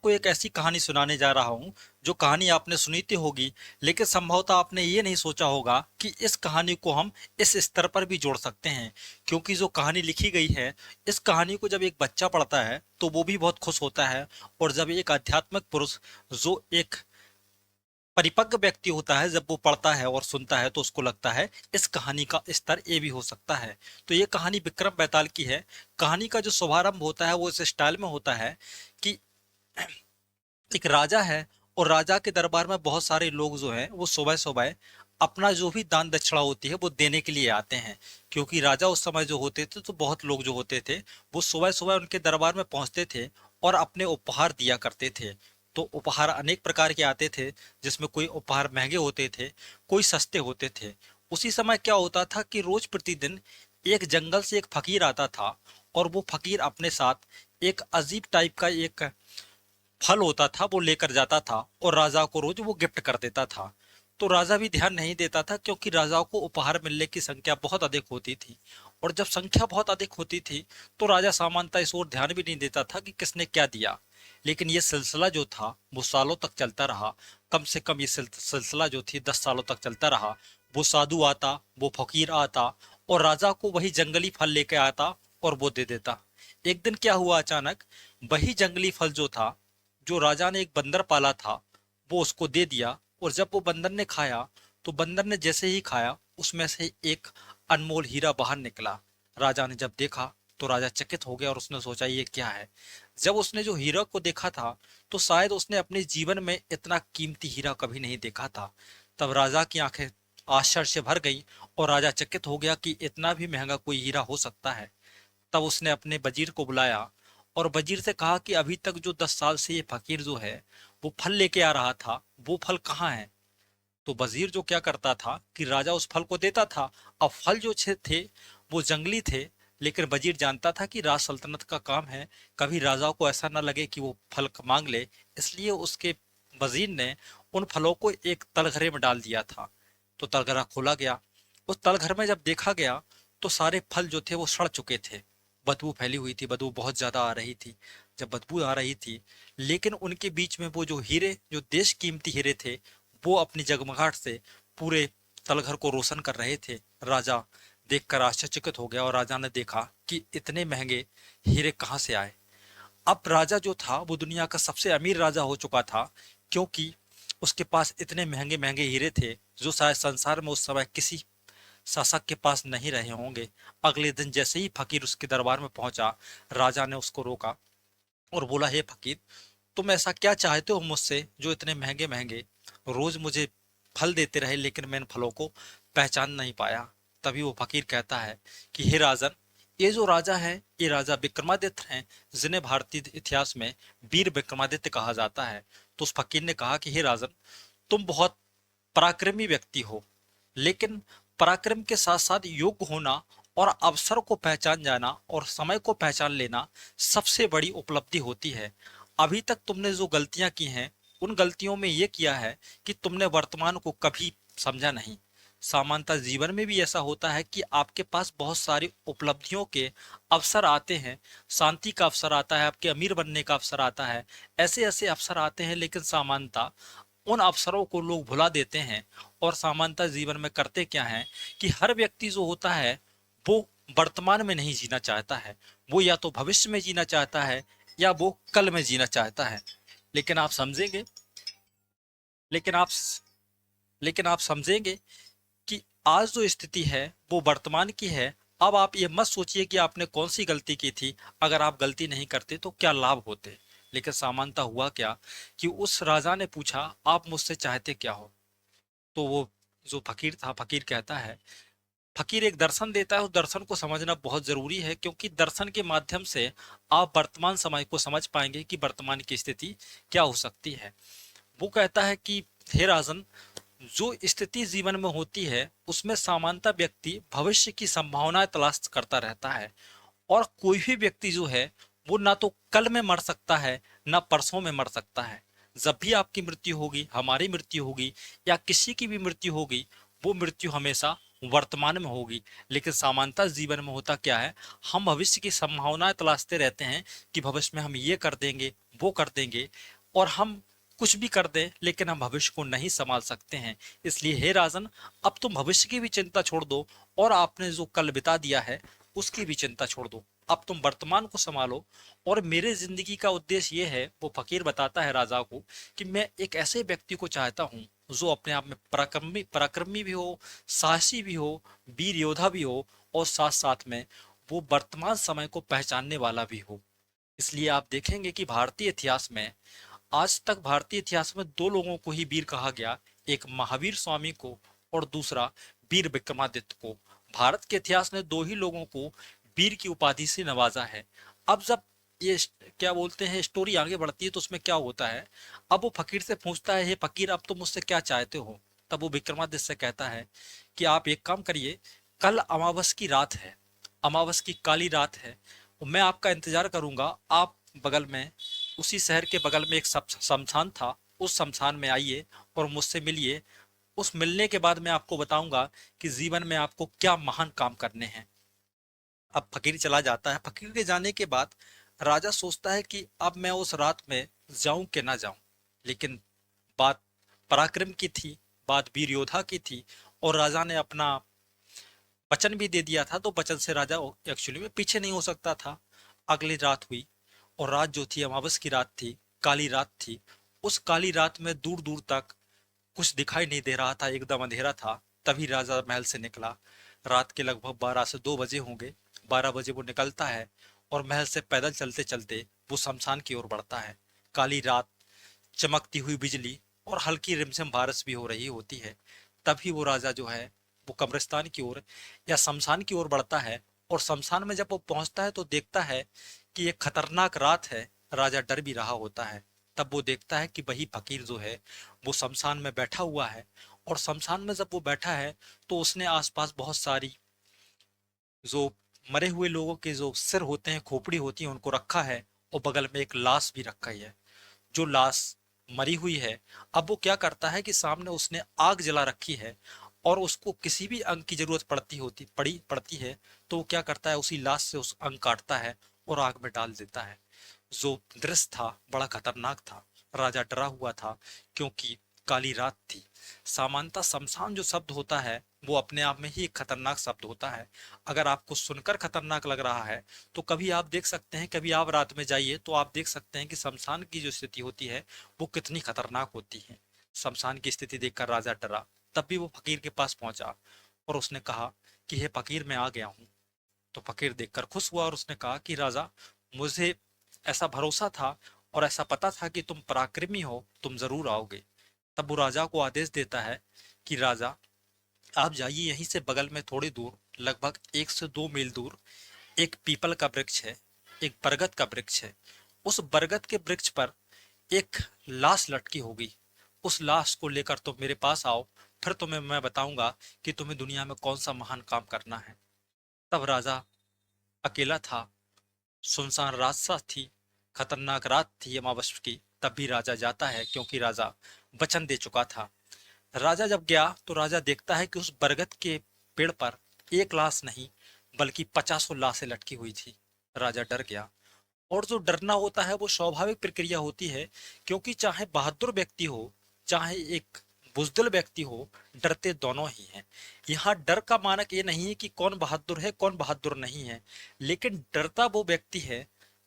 आपको एक ऐसी कहानी सुनाने जा रहा हूँ जो कहानी आपने सुनी तो होगी, लेकिन संभवतः आपने ये नहीं सोचा होगा कि इस कहानी को हम इस स्तर पर भी जोड़ सकते हैं। क्योंकि जो कहानी लिखी गई है, इस कहानी को जब एक बच्चा पढ़ता है तो वो भी बहुत खुश होता है। और जब एक आध्यात्मिक पुरुष, जो एक परिपक्व व्यक्ति होता है, जब वो पढ़ता है और सुनता है तो उसको लगता है इस कहानी का स्तर ये भी हो सकता है। तो ये कहानी विक्रम बेताल की है। कहानी का जो शुभारंभ होता है वो इस स्टाइल में होता है कि एक राजा है और राजा के दरबार में बहुत सारे लोग जो हैं वो सुबह सुबह अपना जो भी दान दक्षिणा होती है वो देने के लिए आते हैं। क्योंकि राजा उस समय जो होते थे तो बहुत लोग जो होते थे वो सुबह सुबह उनके दरबार में पहुंचते थे और अपने उपहार दिया करते थे। तो उपहार अनेक प्रकार के आते थे, जिसमें कोई उपहार महंगे होते थे, कोई सस्ते होते थे। उसी समय क्या होता था कि रोज प्रतिदिन एक जंगल से एक फकीर आता था और वो फकीर अपने साथ एक अजीब टाइप का एक फल होता था वो लेकर जाता था और राजा को रोज वो गिफ्ट कर देता था। तो राजा भी ध्यान नहीं देता था, क्योंकि राजाओं को उपहार मिलने की संख्या बहुत अधिक होती थी। और जब संख्या बहुत अधिक होती थी तो राजा सामान्यतः इस ओर ध्यान भी नहीं देता था कि किसने क्या दिया। लेकिन ये सिलसिला जो था वो सालों तक चलता रहा। कम से कम ये सिलसिला जो थी 10 सालों तक चलता रहा। वो साधु आता, वो फकीर आता और राजा को वही जंगली फल लेके आता और वो दे देता। एक दिन क्या हुआ, अचानक वही जंगली फल जो था, जो राजा ने एक बंदर पाला था, वो उसको दे दिया। और जब वो बंदर ने खाया तो बंदर ने जैसे ही खाया उसमें से एक अनमोल हीरा बाहर निकला। राजा ने जब देखा तो राजा चकित हो गया और उसने सोचा ये क्या है। जब उसने जो हीरा को देखा था तो शायद उसने अपने जीवन में इतना कीमती हीरा कभी नहीं देखा था। तब राजा की आंखें आश्चर्य से भर गई और राजा चकित हो गया कि इतना भी महंगा कोई हीरा हो सकता है। तब उसने अपने वजीर को बुलाया और वजीर से कहा कि अभी तक जो 10 साल से ये फकीर जो है वो फल लेके आ रहा था, वो फल कहाँ है। तो वजीर जो क्या करता था कि राजा उस फल को देता था। अब फल जो थे वो जंगली थे, लेकिन वजीर जानता था कि राज सल्तनत का काम है, कभी राजा को ऐसा ना लगे कि वो फल मांग ले। इसलिए उसके वजीर ने उन फलों को एक तलघरे में डाल दिया था। तो तलघरा खोला गया। उस तलघर में जब देखा गया तो सारे फल जो थे वो सड़ चुके थे। बदबू फैली हुई थी, बदबू बहुत ज्यादा आ रही थी। जब बदबू आ रही थी, लेकिन उनके बीच में वो जो हीरे, जो देश कीमती हीरे थे, वो अपनी जगमगाहट से पूरे तलघर को रोशन कर रहे थे। राजा देखकर आश्चर्यचकित हो गया और राजा ने देखा कि इतने महंगे हीरे कहाँ से आए। अब राजा जो था वो दुनिया का सबसे अमीर राजा हो चुका था, क्योंकि उसके पास इतने महंगे महंगे हीरे थे जो शायद संसार में उस समय किसी शासक के पास नहीं रहे होंगे। अगले दिन जैसे ही फकीर उसके दरबार में पहुंचा, राजा ने उसको रोका और बोला, हे फकीर, तुम ऐसा क्या चाहते हो मुझसे जो इतने महंगे महंगे रोज मुझे फल देते रहे, लेकिन मैं इन फलों को पहचान नहीं पाया। तभी वो फकीर कहता है कि हे राजन, ये जो राजा है ये राजा विक्रमादित्य हैं, जिन्हें भारतीय इतिहास में वीर विक्रमादित्य कहा जाता है। तो उस फकीर ने कहा कि हे राजन, तुम बहुत पराक्रमी व्यक्ति हो, लेकिन पराक्रम के साथ साथ योग्य होना और अवसर को पहचान जाना और समय को पहचान लेना सबसे बड़ी उपलब्धि होती है। अभी तक तुमने जो गलतियां की हैं, उन गलतियों में ये किया है कि तुमने वर्तमान को कभी समझा नहीं। सामान्यतः जीवन में भी ऐसा होता है कि आपके पास बहुत सारी उपलब्धियों के अवसर आते हैं। शांति का अवसर आता है, आपके अमीर बनने का अवसर आता है, ऐसे ऐसे अवसर आते हैं, लेकिन सामान्यतः उन अवसरों को लोग भुला देते हैं। और सामान्यतः जीवन में करते क्या है कि हर व्यक्ति जो होता है वो वर्तमान में नहीं जीना चाहता है। वो या तो भविष्य में जीना चाहता है या वो कल में जीना चाहता है। लेकिन आप समझेंगे लेकिन आप लेकिन आप समझेंगे कि आज जो स्थिति है वो वर्तमान की है। अब आप ये मत सोचिए कि आपने कौन सी गलती की थी। अगर आप गलती नहीं करते तो क्या लाभ होते। लेकिन सामान्यतः हुआ क्या कि उस राजा ने पूछा, आप मुझसे चाहते क्या हो। तो वो जो फकीर था, फकीर कहता है, फकीर एक दर्शन देता है। उस दर्शन को समझना बहुत जरूरी है, क्योंकि दर्शन के माध्यम से आप वर्तमान समय को समझ पाएंगे कि वर्तमान की स्थिति क्या हो सकती है। वो कहता है कि हे राजन, जो स्थिति जीवन में होती है उसमें सामान्यतः व्यक्ति भविष्य की संभावनाएं तलाश करता रहता है। और कोई भी व्यक्ति जो है वो ना तो कल में मर सकता है, ना परसों में मर सकता है। जब भी आपकी मृत्यु होगी, हमारी मृत्यु होगी, या किसी की भी मृत्यु होगी, वो मृत्यु हमेशा वर्तमान में होगी। लेकिन सामान्यतः जीवन में होता क्या है, हम भविष्य की संभावनाएं तलाशते रहते हैं कि भविष्य में हम ये कर देंगे, वो कर देंगे। और हम कुछ भी कर दें लेकिन हम भविष्य को नहीं संभाल सकते हैं। इसलिए हे राजन, अब तुम भविष्य की भी चिंता छोड़ दो और आपने जो कल बिता दिया है उसकी भी चिंता छोड़ दो। अब तुम वर्तमान को संभालो। और मेरे जिंदगी का उद्देश्य ये है, वो फकीर बताता है राजा को, कि मैं एक ऐसे व्यक्ति को चाहता हूँ जो अपने आप में पराक्रमी पराक्रमी भी हो, साहसी भी हो, वीर योद्धा भी हो, और साथ साथ में वो वर्तमान समय को पहचानने वाला भी हो। इसलिए आप देखेंगे कि भारतीय इतिहास में आज तक भारतीय इतिहास में दो लोगों को ही वीर कहा गया, एक महावीर स्वामी को और दूसरा वीर विक्रमादित्य को। भारत के इतिहास ने दो ही लोगों को वीर की उपाधि से नवाजा है। अब जब ये क्या बोलते हैं स्टोरी आगे बढ़ती है तो उसमें क्या होता है, अब वो फकीर से पूछता है, हे फकीर अब तुम मुझसे क्या चाहते हो? तब वो विक्रमादित्य से कहता है कि आप एक काम करिए, कल अमावस की रात है, अमावस की काली रात है, मैं आपका इंतजार करूंगा। आप बगल में, उसी शहर के बगल में एक शमशान था, उस शमशान में आइए और मुझसे मिलिए। उस मिलने के बाद मैं आपको बताऊंगा कि जीवन में आपको क्या महान काम करने हैं। अब फकीर चला जाता है। फकीर के जाने के बाद राजा सोचता है कि अब मैं उस रात में जाऊं कि ना जाऊं, लेकिन बात पराक्रम की थी, बात वीर योद्धा की थी, और राजा ने अपना वचन भी दे दिया था, तो वचन से राजा एक्चुअली में पीछे नहीं हो सकता था। अगली रात हुई और रात जो थी अमावस की रात थी, काली रात थी। उस काली रात में दूर दूर तक कुछ दिखाई नहीं दे रहा था, एकदम अंधेरा था। तभी राजा महल से निकला। रात के लगभग 12 से 2 बजे होंगे। 12 बजे वो निकलता है और महल से पैदल चलते चलते वो शमशान की ओर बढ़ता है। काली रात, चमकती हुई बिजली और हल्की रिमझिम बारिश भी हो रही होती है। तभी वो राजा जो है वो कब्रिस्तान की ओर या शमशान की ओर बढ़ता है। और शमशान में जब वो पहुंचता है तो देखता है कि एक खतरनाक रात है। राजा डर भी रहा होता है। तब वो देखता है कि वही फकीर जो है वो शमशान में बैठा हुआ है। और शमशान में जब वो बैठा है तो उसने आसपास बहुत सारी जो मरे हुए लोगों के जो सिर होते हैं, खोपड़ी होती है, उनको रखा है। और बगल में एक लाश भी रखा ही है, जो लाश मरी हुई है। अब वो क्या करता है कि सामने उसने आग जला रखी है, और उसको किसी भी अंग की जरूरत पड़ती है, तो वो क्या करता है, उसी लाश से उस अंग काटता है और आग में डाल देता है। जो दृश्य था बड़ा खतरनाक था। राजा डरा हुआ था क्योंकि काली रात थी। सामान्यतः शमशान जो शब्द होता है वो अपने आप में ही एक खतरनाक शब्द होता है। अगर आपको सुनकर खतरनाक लग रहा है तो कभी आप देख सकते हैं, कभी आप रात में जाइए तो आप देख सकते हैं कि शमशान की जो स्थिति होती है वो कितनी खतरनाक होती है। शमशान की स्थिति देखकर राजा डरा। तब भी वो फकीर के पास पहुंचा और उसने कहा कि हे फकीर, मैं आ गया हूँ। तो फकीर देखकर खुश हुआ और उसने कहा कि राजा, मुझे ऐसा भरोसा था और ऐसा पता था कि तुम पराक्रमी हो, तुम जरूर आओगे। तब वो राजा को आदेश देता है कि राजा, आप जाइए, यहीं से बगल में थोड़ी दूर, लगभग 1 से 2 मील दूर एक पीपल का वृक्ष है, एक बरगद का वृक्ष है। उस बरगद के वृक्ष पर एक लाश लटकी होगी। उस लाश को लेकर तुम मेरे पास आओ, फिर तुम्हें मैं बताऊंगा कि तुम्हें दुनिया में कौन सा महान काम करना है। तब राजा अकेला था, सुनसान रास्ता थी, खतरनाक रात थी अमावस की। तब भी राजा जाता है क्योंकि राजा वचन दे चुका था। राजा जब गया तो राजा देखता है कि उस बरगद के पेड़ पर एक लाश नहीं बल्कि 50 लाशें लटकी हुई थी। राजा डर गया। और जो डरना होता है वो स्वाभाविक प्रक्रिया होती है, क्योंकि चाहे बहादुर व्यक्ति हो, चाहे एक बुजदिल व्यक्ति हो, डरते दोनों ही हैं। यहाँ डर का मानक ये नहीं है कि कौन बहादुर है कौन बहादुर नहीं है, लेकिन डरता वो व्यक्ति है।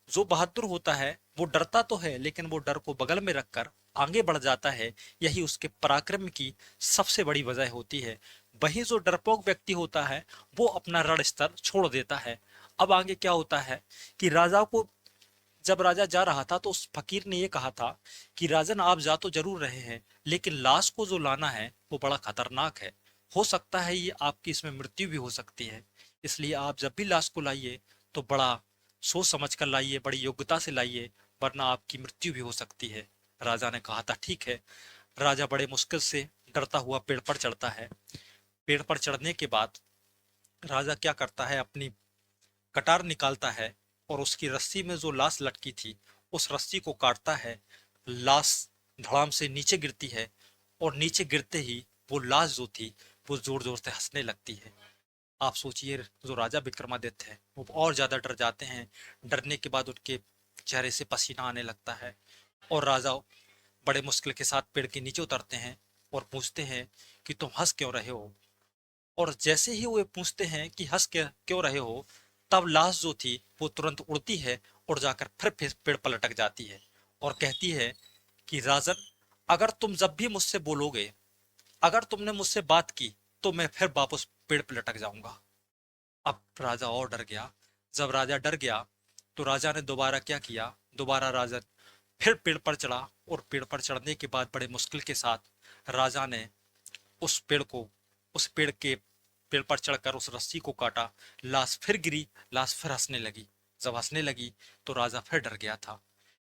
जो बहादुर होता है वो डरता तो है लेकिन वो डर को बगल में रखकर आगे बढ़ जाता है। यही उसके पराक्रम की सबसे बड़ी वजह होती है। वही जो डरपोक व्यक्ति होता है वो अपना रण स्तर छोड़ देता है। अब आगे क्या होता है कि राजा को, जब राजा जा रहा था तो उस फकीर ने ये कहा था कि राजन, आप जा तो जरूर रहे हैं लेकिन लाश को जो लाना है वो बड़ा खतरनाक है। हो सकता है ये आपकी इसमें मृत्यु भी हो सकती है। इसलिए आप जब भी लाश को लाइए तो बड़ा सोच समझ कर लाइए, बड़ी योग्यता से लाइए, वरना आपकी मृत्यु भी हो सकती है। राजा ने कहा था ठीक है। राजा बड़े मुश्किल से डरता हुआ पेड़ पर चढ़ता है। पेड़ पर चढ़ने के बाद राजा क्या करता है, अपनी कटार निकालता है और उसकी रस्सी में जो लाश लटकी थी उस रस्सी को काटता है। लाश धड़ाम से नीचे गिरती है और नीचे गिरते ही वो लाश जो थी वो जोर जोर से हंसने लगती है। आप सोचिए, जो राजा विक्रमादित्य है वो और ज्यादा डर जाते हैं। डरने के बाद उनके चेहरे से पसीना आने लगता है और राजा बड़े मुश्किल के साथ पेड़ के नीचे उतरते हैं और पूछते हैं कि तुम हंस क्यों रहे हो। और जैसे ही वो पूछते हैं कि हंस क्यों रहे हो, तब लाश जो थी वो तुरंत उड़ती है और जाकर फिर पेड़ पर लटक जाती है और कहती है कि राजन, अगर तुम जब भी मुझसे बोलोगे, अगर तुमने मुझसे बात की, तो मैं फिर वापस पेड़ पर लटक जाऊंगा। अब राजा और डर गया। जब राजा डर गया तो राजा ने दोबारा क्या किया, दोबारा राजा फिर पेड़ पर चढ़ा और पेड़ पर चढ़ने के बाद बड़े मुश्किल के साथ राजा ने उस पेड़ को, उस पेड़ पर चढ़कर उस रस्सी को काटा। लाश फिर गिरी, लाश फिर हंसने लगी। जब हंसने लगी तो राजा फिर डर गया था।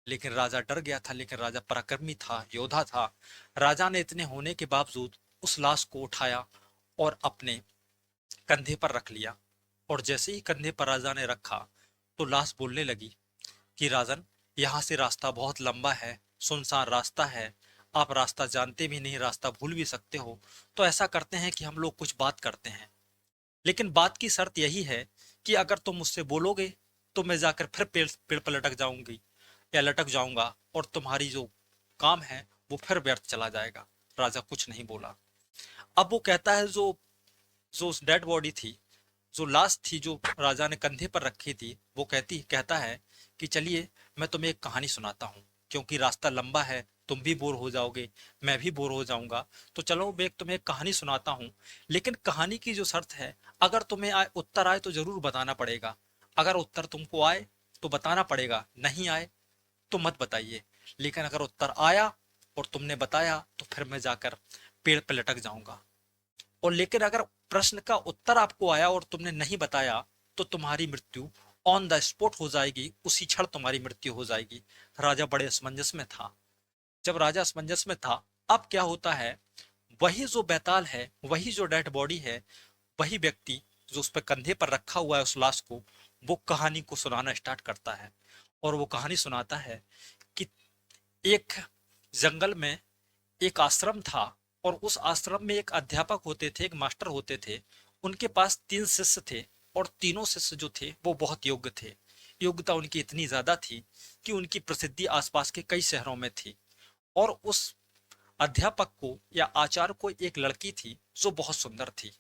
लेकिन राजा डर गया था, लेकिन राजा पराक्रमी था, योद्धा था। राजा ने इतने होने के बावजूद उस लाश को उठाया और अपने कंधे पर रख लिया। और जैसे ही कंधे पर राजा ने रखा तो लाश बोलने लगी कि राजन, यहाँ से रास्ता बहुत लंबा है, सुनसान रास्ता है, आप रास्ता जानते भी नहीं, रास्ता भूल भी सकते हो। तो ऐसा करते हैं कि हम लोग कुछ बात करते हैं, लेकिन बात की शर्त यही है कि अगर तुम मुझसे बोलोगे तो मैं जाकर फिर पेड़ पेड़ पर लटक जाऊंगी या लटक जाऊंगा, और तुम्हारी जो काम है वो फिर व्यर्थ चला जाएगा। राजा कुछ नहीं बोला। अब वो कहता है, जो जो डेड बॉडी थी, जो लाश थी जो राजा ने कंधे पर रखी थी, वो कहता है कि चलिए मैं तुम्हें एक कहानी सुनाता हूँ, क्योंकि रास्ता लंबा है, तुम भी बोर हो जाओगे, मैं भी बोर हो जाऊंगा, तो चलो मैं एक तुम्हें एक कहानी सुनाता हूँ। लेकिन कहानी की जो शर्त है, अगर तुम्हें उत्तर आए तो जरूर बताना पड़ेगा। अगर उत्तर तुमको आए तो बताना पड़ेगा, नहीं आए तो मत बताइए। लेकिन अगर उत्तर आया और तुमने बताया तो फिर मैं जाकर पेड़ पर लटक जाऊंगा। और लेकिन अगर प्रश्न का उत्तर आपको आया और तुमने नहीं बताया तो तुम्हारी मृत्यु ऑन द स्पॉट हो जाएगी, उसी क्षण तुम्हारी मृत्यु हो जाएगी। राजा बड़े असमंजस में था। जब राजा असमंजस में था, अब क्या होता है, वही जो बैताल है, वही जो डेड बॉडी है, वही व्यक्ति जो उस पर कंधे पर रखा हुआ है उस लाश को, वो कहानी को सुनाना स्टार्ट करता है। और वो कहानी सुनाता है कि एक जंगल में एक आश्रम था, और उस आश्रम में एक अध्यापक होते थे, एक मास्टर होते थे। उनके पास 3 शिष्य थे, और तीनों शिष्य जो थे वो बहुत योग्य थे। योग्यता उनकी इतनी ज्यादा थी कि उनकी प्रसिद्धि आसपास के कई शहरों में थी। और उस अध्यापक को या आचार्य को एक लड़की थी जो बहुत सुंदर थी,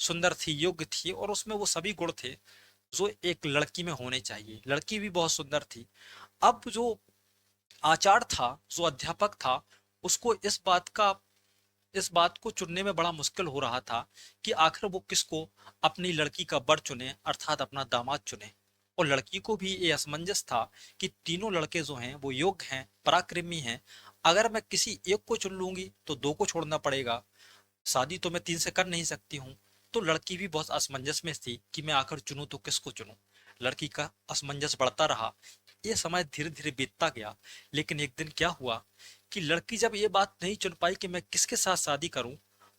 सुंदर थी, योग्य थी, और उसमें वो सभी गुण थे जो एक लड़की में होने चाहिए। लड़की भी बहुत सुंदर थी। अब जो आचार्य था, जो अध्यापक था, उसको इस बात को चुनने में बड़ा मुश्किल हो रहा था कि आखिर वो किसको अपनी लड़की का वर चुने, अर्थात अपना दामाद चुने। और लड़की को भी ये असमंजस था कि तीनों लड़के जो हैं वो योग्य हैं, पराक्रमी हैं। अगर मैं किसी एक को चुन लूंगी तो दो को छोड़ना पड़ेगा, शादी तो मैं तीन से कर नहीं सकती हूँ। तो लड़की भी बहुत असमंजस में थी कि मैं आखिर चुनूं तो किसको चुनूं। लड़की का असमंजस बढ़ता रहा। ये समय धीरे धीरे बीतता गया। लेकिन एक दिन क्या हुआ कि लड़की जब ये बात नहीं चुन पाई कि मैं किसके साथ शादी करूं,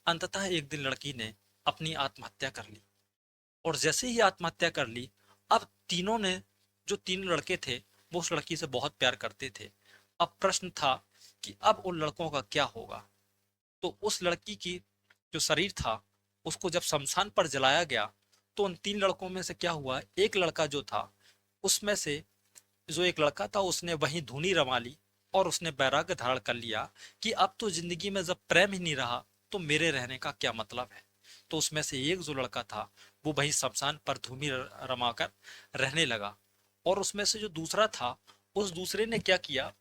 अंततः एक दिन लड़की ने अपनी आत्महत्या कर ली। और जैसे ही आत्महत्या कर ली, अब तीनों ने, जो तीन लड़के थे, वो उस लड़की से बहुत प्यार करते थे। अब प्रश्न था कि अब उन लड़कों का क्या होगा। तो उस लड़की की जो शरीर था, उसको जब शमशान पर जलाया गया, तो उन तीन लड़कों में से क्या हुआ, एक लड़का जो था, उसमें से जो एक लड़का था उसने वहीं धूनी रमा ली, और उसने वैराग्य धारण कर लिया कि अब तो जिंदगी में जब प्रेम ही नहीं रहा तो मेरे रहने का क्या मतलब है। तो उसमें से एक जो लड़का था वो वहीं शमशान पर धूनी रमाकर रहने लगा। और उसमें से जो दूसरा था, उस दूसरे ने क्या किया,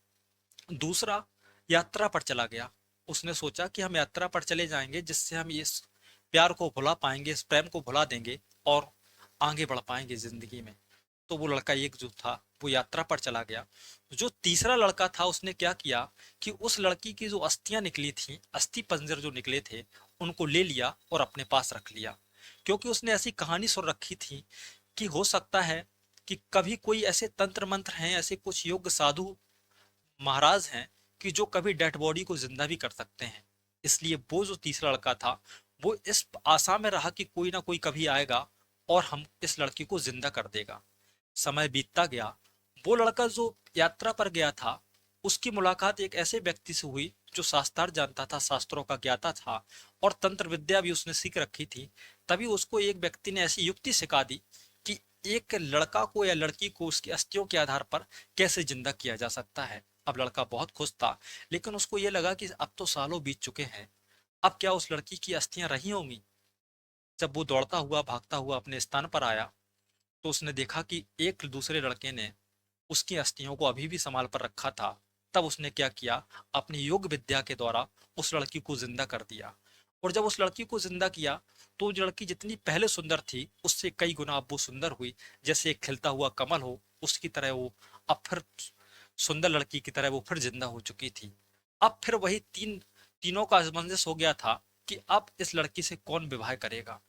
दूसरा यात्रा पर चला गया। उसने सोचा कि हम यात्रा पर चले जाएंगे जिससे हम इस प्यार को भुला पाएंगे, इस प्रेम को भुला देंगे और आगे बढ़ पाएंगे जिंदगी में। तो वो लड़का एक जो था वो यात्रा पर चला गया। जो तीसरा लड़का था उसने क्या किया कि उस लड़की की जो अस्थियां निकली थी, अस्थि पंजर जो निकले थे, उनको ले लिया और अपने पास रख लिया। क्योंकि उसने ऐसी कहानी सुन रखी थी कि हो सकता है कि कभी कोई ऐसे तंत्र मंत्र हैं, ऐसे कुछ योग्य साधु महाराज हैं कि जो कभी डेड बॉडी को जिंदा भी कर सकते हैं। इसलिए वो जो तीसरा लड़का था वो इस आशा में रहा कि कोई ना कोई कभी आएगा और हम इस लड़की को जिंदा कर देगा। समय बीतता गया। वो लड़का जो यात्रा पर गया था, उसकी मुलाकात एक ऐसे व्यक्ति से हुई जो शास्त्रार्थ जानता था, शास्त्रों का ज्ञाता था, और तंत्र विद्या भी उसने सीख रखी थी। तभी उसको एक व्यक्ति ने ऐसी युक्ति सिखा दी कि एक लड़का को या लड़की को उसकी अस्थियों के आधार पर कैसे जिंदा किया जा सकता है। अब लड़का बहुत खुश था, लेकिन उसको ये लगा कि अब तो सालों बीत चुके हैं, अब क्या उस लड़की की अस्थियां रही होंगी। जब वो दौड़ता हुआ भागता हुआ अपने स्थान पर आया, तो उसने देखा कि एक दूसरे लड़के ने उसकी अस्थियों को अभी भी संभाल पर रखा था। तब उसने क्या किया, अपनी योग विद्या के द्वारा उस लड़की को जिंदा कर दिया। और जब उस लड़की को जिंदा किया, तो वो लड़की जितनी पहले सुंदर थी उससे कई गुना अब वो सुंदर हुई। जैसे एक खिलता हुआ कमल हो, उसकी तरह वो अब फिर सुंदर लड़की की तरह वो फिर जिंदा हो चुकी थी। अब फिर वही तीनों का असमंजस हो गया था कि अब इस लड़की से कौन विवाह करेगा।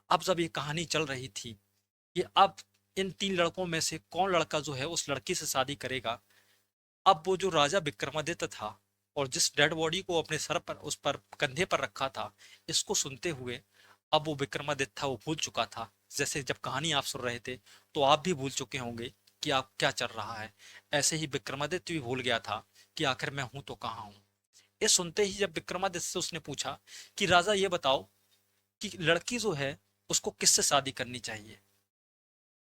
अब जब ये कहानी चल रही थी कि अब इन तीन लड़कों में से कौन लड़का जो है उस लड़की से शादी करेगा, अब वो जो राजा विक्रमादित्य था और जिस डेड बॉडी को अपने सर पर उस पर कंधे पर रखा था, इसको सुनते हुए अब वो विक्रमादित्य था वो भूल चुका था। जैसे जब कहानी आप सुन रहे थे तो आप भी भूल चुके होंगे कि आप क्या चल रहा है, ऐसे ही विक्रमादित्य भी भूल गया था कि आखिर मैं हूं तो कहाँ हूं। ये सुनते ही जब विक्रमादित्य से उसने पूछा कि राजा ये बताओ कि लड़की जो है उसको किससे शादी करनी चाहिए।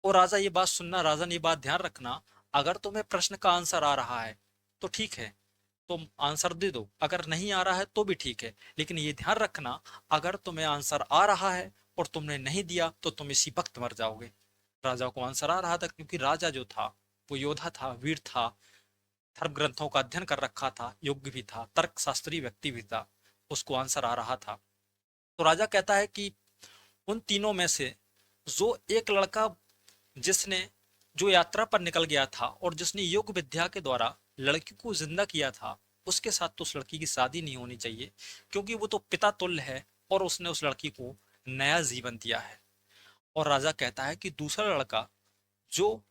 और राजा ये बात सुनना, राजा ने ये बात ध्यान रखना, अगर तुम्हें प्रश्न का आंसर आ रहा है तो ठीक है, तुम आंसर दे दो, अगर नहीं आ रहा है तो भी ठीक है, लेकिन ये ध्यान रखना, अगर तुम्हें आंसर आ रहा है और तुमने नहीं दिया तो तुम इसी वक्त मर जाओगे। राजा को आंसर आ रहा था क्योंकि राजा जो था वो योद्धा था, वीर था, धर्म ग्रंथों का अध्ययन कर रखा था, योग्य भी था, तर्क शास्त्री व्यक्ति भी था, उसको आंसर आ रहा था। तो राजा कहता है कि उन तीनों में से जो एक लड़का जिसने जो यात्रा पर निकल गया था और जिसने योग विद्या के द्वारा लड़की को जिंदा किया था, उसके साथ तो उस लड़की की शादी नहीं होनी चाहिए, क्योंकि वो तो पिता तुल्य है और उसने उस लड़की को नया जीवन दिया है। और राजा कहता है कि दूसरा लड़का जो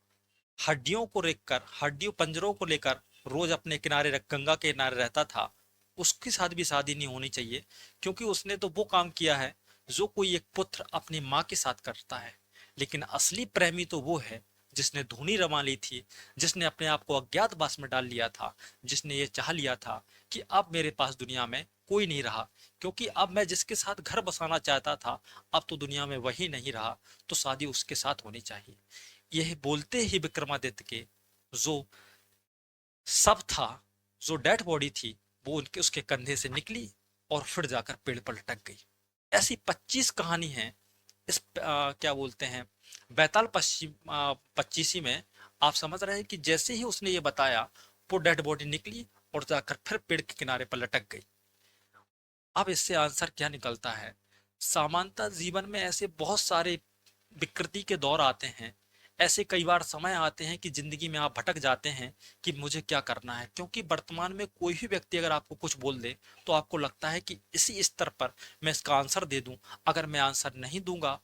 हड्डियों को रेखकर, हड्डियों पंजरों को लेकर रोज अपने किनारे गंगा के किनारे रहता था, उसके साथ भी शादी नहीं होनी चाहिए, क्योंकि उसने तो वो काम किया है जो कोई एक पुत्र अपनी माँ के साथ करता है। लेकिन असली प्रेमी तो वो है जिसने धूनी रमा ली थी, जिसने अपने आप को अज्ञातवास में डाल लिया था, जिसने ये चाह लिया था कि अब मेरे पास दुनिया में कोई नहीं रहा, क्योंकि अब मैं जिसके साथ घर बसाना चाहता था अब तो दुनिया में वही नहीं रहा, तो शादी उसके साथ होनी चाहिए। यह बोलते ही विक्रमादित्य के जो सब था, जो डेड बॉडी थी, वो उनके उसके कंधे से निकली और फिर जाकर पेड़ पर लटक गई। ऐसी 25 कहानी है इस क्या बोलते हैं बैताल पश्चिम 25 में। आप समझ रहे हैं कि जैसे ही उसने ये बताया, वो डेड बॉडी निकली और जाकर फिर पेड़ के किनारे पर लटक गई। अब इससे आंसर क्या निकलता है, सामान्यतः जीवन में ऐसे बहुत सारे विकृति के दौर आते हैं, ऐसे कई बार समय आते हैं कि जिंदगी में आप भटक जाते हैं कि मुझे क्या करना है, क्योंकि वर्तमान में कोई भी व्यक्ति अगर आपको कुछ बोल दे तो आपको लगता है कि इसी स्तर पर मैं इसका आंसर दे दूं, अगर मैं आंसर नहीं दूंगा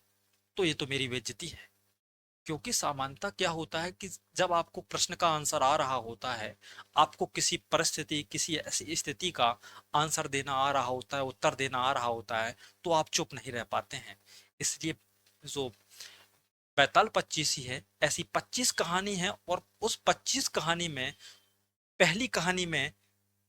तो ये तो मेरी बेइज्जती है। क्योंकि सामान्यतः क्या होता है कि जब आपको प्रश्न का आंसर आ रहा होता है, आपको किसी परिस्थिति, किसी ऐसी स्थिति का आंसर देना आ रहा होता है, उत्तर देना आ रहा होता है, तो आप चुप नहीं रह पाते हैं। इसलिए जो बैताल 25 ही है, ऐसी 25 कहानी है, और उस 25 कहानी में पहली कहानी में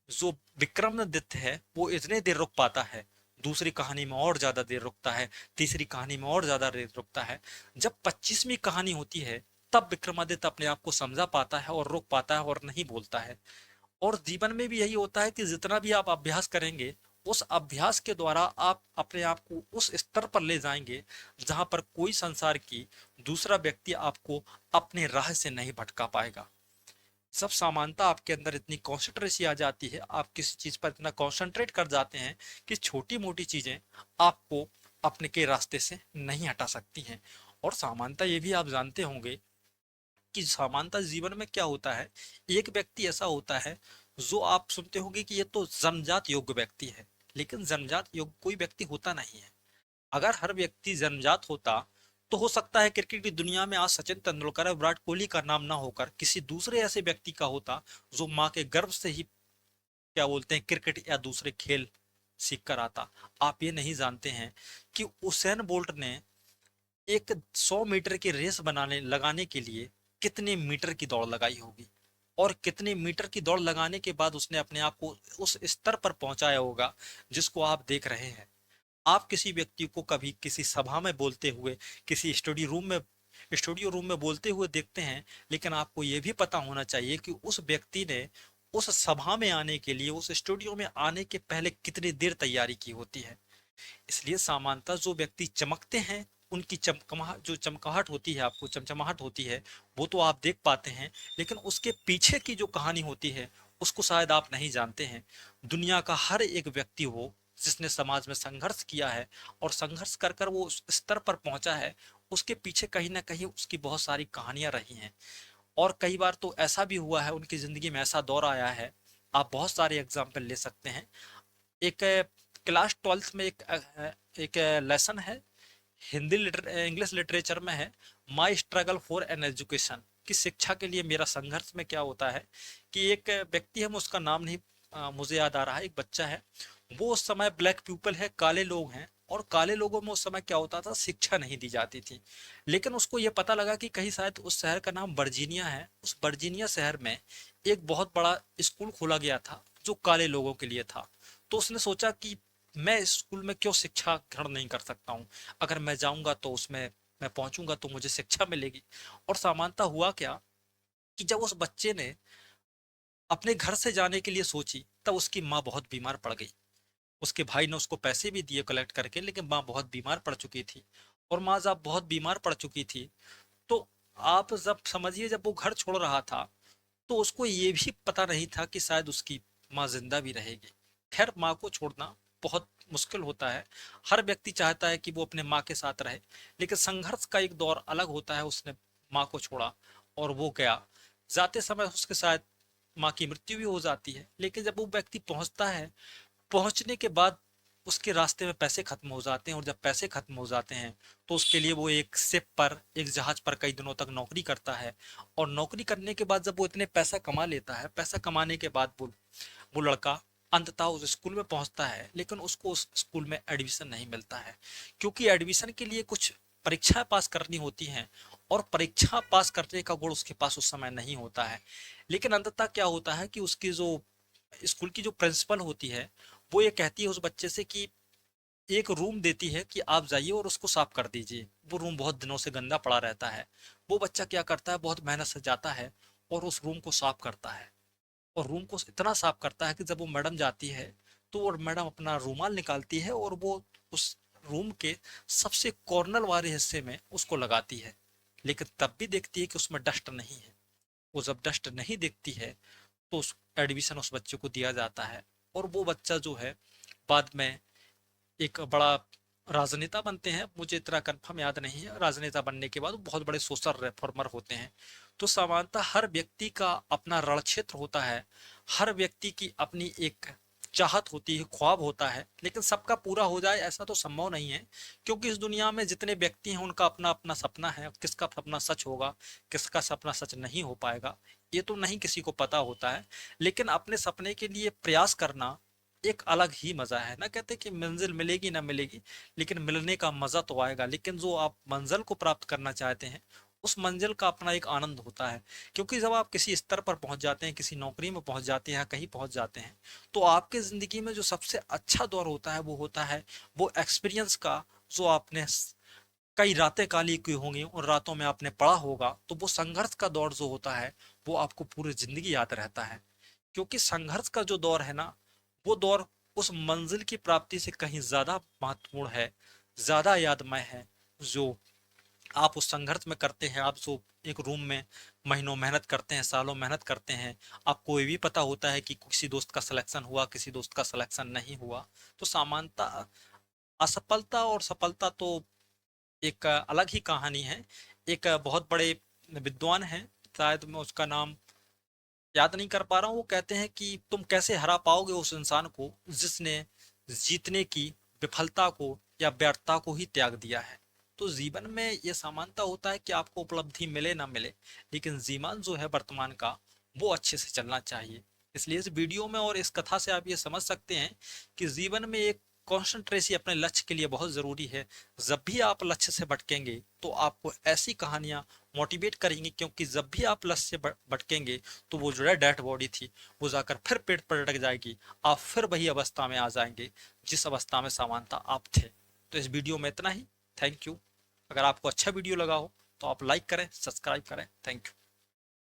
जो विक्रमादित्य है वो इतने देर रुक पाता है, दूसरी कहानी में और ज्यादा देर रुकता है, तीसरी कहानी में और ज्यादा देर रुकता है। जब 25वीं कहानी होती है तब विक्रमादित्य अपने आप को समझा पाता है और रुक पाता है और नहीं बोलता है। और जीवन में भी यही होता है कि जितना भी आप अभ्यास करेंगे, उस अभ्यास के द्वारा आप अपने आप को उस स्तर पर ले जाएंगे जहां पर कोई संसार की दूसरा व्यक्ति आपको अपने राह से नहीं भटका पाएगा। सब समानता आपके अंदर इतनी कॉन्सेंट्रेसी आ जाती है, आप किसी चीज पर इतना कॉन्सेंट्रेट कर जाते हैं कि छोटी मोटी चीजें आपको अपने के रास्ते से नहीं हटा सकती हैं। और समानता ये भी आप जानते होंगे कि समानता जीवन में क्या होता है, एक व्यक्ति ऐसा होता है जो आप सुनते होंगे कि ये तो जन्मजात योग्य व्यक्ति है, लेकिन जन्मजात योग्य कोई व्यक्ति होता नहीं है। अगर हर व्यक्ति जन्मजात होता तो हो सकता है क्रिकेट की दुनिया में आज सचिन तेंदुलकर और विराट कोहली का नाम ना होकर किसी दूसरे ऐसे व्यक्ति का होता जो माँ के गर्भ से ही क्या बोलते हैं क्रिकेट या दूसरे खेल सीख कर आता। आप ये नहीं जानते हैं कि उसेन बोल्ट ने एक 100 मीटर की रेस बनाने लगाने के लिए कितने मीटर की दौड़ लगाई होगी, और कितने मीटर की दौड़ लगाने के बाद उसने अपने आप को उस स्तर पर पहुंचाया होगा जिसको आप देख रहे हैं। आप किसी व्यक्ति को कभी किसी सभा में बोलते हुए, किसी स्टूडियो रूम में बोलते हुए देखते हैं, लेकिन आपको यह भी पता होना चाहिए कि उस व्यक्ति ने उस सभा में आने के लिए, उस स्टूडियो में आने के पहले कितनी देर तैयारी की होती है। इसलिए सामान्यतः जो व्यक्ति चमकते हैं, उनकी चमकमाहट, जो चमकाहट होती है, आपको चमचमाहट होती है, वो तो आप देख पाते हैं, लेकिन उसके पीछे की जो कहानी होती है उसको शायद आप नहीं जानते हैं। दुनिया का हर एक व्यक्ति हो जिसने समाज में संघर्ष किया है और संघर्ष कर कर वो उस स्तर पर पहुंचा है, उसके पीछे कहीं ना कहीं उसकी बहुत सारी कहानियां रही हैं। और कई बार तो ऐसा भी हुआ है, उनकी जिंदगी में ऐसा दौर आया है, आप बहुत सारे एग्जाम्पल ले सकते हैं। एक क्लास 12th में एक लेसन है, इंग्लिश लिटरेचर में है, माई स्ट्रगल फॉर एन एजुकेशन, कि शिक्षा के लिए मेरा संघर्ष में क्या होता है। कि एक व्यक्ति है, उसका नाम नहीं मुझे याद आ रहा है, एक बच्चा है, वो उस समय ब्लैक पीपल है, काले लोग हैं, और काले लोगों में उस समय क्या होता था, शिक्षा नहीं दी जाती थी। लेकिन उसको ये पता लगा कि कहीं शायद उस शहर का नाम वर्जीनिया है, उस वर्जीनिया शहर में एक बहुत बड़ा स्कूल खोला गया था जो काले लोगों के लिए था। तो उसने सोचा कि मैं इस स्कूल में क्यों शिक्षा ग्रहण नहीं कर सकता हूँ, अगर मैं जाऊंगा तो उसमें मैं पहुंचूंगा तो मुझे शिक्षा मिलेगी। और सामान्यतः हुआ क्या कि जब उस बच्चे ने अपने घर से जाने के लिए सोची, तब उसकी माँ बहुत बीमार पड़ गई। उसके भाई ने उसको पैसे भी दिए कलेक्ट करके, लेकिन माँ बहुत बीमार पड़ चुकी थी। और माँ जब बहुत बीमार पड़ चुकी थी, तो आप जब समझिए, जब वो घर छोड़ रहा था तो उसको ये भी पता नहीं था कि शायद उसकी माँ जिंदा भी रहेगी। खैर, माँ को छोड़ना बहुत मुश्किल होता है, हर व्यक्ति चाहता है कि वो अपने माँ के साथ रहे, लेकिन संघर्ष का एक दौर अलग होता है। उसने माँ को छोड़ा और वो गया, जाते समय उसके साथ माँ की मृत्यु भी हो जाती है। लेकिन जब वो व्यक्ति पहुंचता है, पहुंचने के बाद उसके रास्ते में पैसे खत्म हो जाते हैं, और जब पैसे खत्म हो जाते हैं तो उसके लिए वो एक शिप पर, एक जहाज पर कई दिनों तक नौकरी करता है। और नौकरी करने के बाद जब वो इतने पैसा कमा लेता है, पैसा कमाने के बाद वो लड़का अंततः उस स्कूल में पहुंचता है, लेकिन उसको उस स्कूल में एडमिशन नहीं मिलता है, क्योंकि एडमिशन के लिए कुछ परीक्षा पास करनी होती हैं, और परीक्षा पास करने का गुण उसके पास उस समय नहीं होता है। लेकिन अंततः क्या होता है कि उसकी जो स्कूल की जो प्रिंसिपल होती है, वो ये कहती है उस बच्चे से कि एक रूम देती है कि आप जाइए और उसको साफ कर दीजिए। वो रूम बहुत दिनों से गंदा पड़ा रहता है। वो बच्चा क्या करता है, बहुत मेहनत से जाता है और उस रूम को साफ करता है। और रूम को इतना साफ करता है कि जब वो मैडम जाती है, तो वो मैडम अपना रूमाल निकालती है और वो उस रूम के सबसे कॉर्नर वाले हिस्से में उसको लगाती है। लेकिन तब भी देखती है कि उसमें डस्ट नहीं है। वो जब डस्ट नहीं दिखती है, तो उस एडमिशन उस बच्चे को दिया जाता है। और वो बच्चा जो है, बाद में एक बड़ा राजनेता बनते हैं, मुझे इतना कंफर्म याद नहीं है, राजनेता बनने के बाद वो बहुत बड़े सोशल रिफॉर्मर होते हैं। तो सामान्यतः हर व्यक्ति का अपना रण क्षेत्र होता है, हर व्यक्ति की अपनी एक चाहत होती है, ख्वाब होता है, लेकिन सबका पूरा हो जाए ऐसा तो संभव नहीं है। क्योंकि इस दुनिया में जितने व्यक्ति हैं उनका अपना अपना सपना है, किसका सपना सच होगा, किसका सपना सच नहीं हो पाएगा, ये तो नहीं किसी को पता होता है। लेकिन अपने सपने के लिए प्रयास करना एक अलग ही मजा है ना। कहते कि मंजिल मिलेगी ना मिलेगी, लेकिन मिलने का मजा तो आएगा। लेकिन जो आप मंजिल को प्राप्त करना चाहते हैं, उस मंजिल का अपना एक आनंद होता है। क्योंकि जब आप किसी स्तर पर पहुंच जाते हैं, किसी नौकरी में पहुंच जाते हैं या कहीं पहुंच जाते हैं, तो आपके जिंदगी में जो सबसे अच्छा दौर होता है वो होता है वो एक्सपीरियंस का, जो आपने कई रातें काली की होंगी, उन रातों में आपने पढ़ा होगा, तो वो संघर्ष का दौर जो होता है वो आपको पूरी जिंदगी याद रहता है। क्योंकि संघर्ष का जो दौर है ना, वो दौर उस मंजिल की प्राप्ति से कहीं ज्यादा महत्वपूर्ण है, ज्यादा यादमय है। जो आप उस संघर्ष में करते हैं, आप जो एक रूम में महीनों मेहनत करते हैं, सालों मेहनत करते हैं, आपको ये भी पता होता है कि किसी दोस्त का सिलेक्शन हुआ, किसी दोस्त का सिलेक्शन नहीं हुआ। तो सामान्यतः असफलता और सफलता तो एक अलग ही कहानी है। एक बहुत बड़े विद्वान हैं, शायद मैं उसका नाम याद नहीं कर पा रहा हूँ, वो कहते हैं कि तुम कैसे हरा पाओगे उस इंसान को जिसने जीतने की विफलता को या व्यर्थता को ही त्याग दिया है। तो जीवन में ये समानता होता है कि आपको उपलब्धि मिले ना मिले, लेकिन जीवन जो है वर्तमान का, वो अच्छे से चलना चाहिए। इसलिए इस वीडियो में और इस कथा से आप ये समझ सकते हैं कि जीवन में एक कॉन्सेंट्रेसी अपने लक्ष्य के लिए बहुत जरूरी है। जब भी आप लक्ष्य से भटकेंगे तो आपको ऐसी कहानियां मोटिवेट करेंगी, क्योंकि जब भी आप लक्ष्य से भटकेंगे तो वो जो है डेड बॉडी थी, वो जाकर फिर पेट पर लटक जाएगी, आप फिर वही अवस्था में आ जाएंगे जिस अवस्था में समानता आप थे। तो इस वीडियो में इतना ही। Thank you. अगर आपको अच्छा वीडियो लगा हो तो आप लाइक करें, सब्सक्राइब करें। Thank you.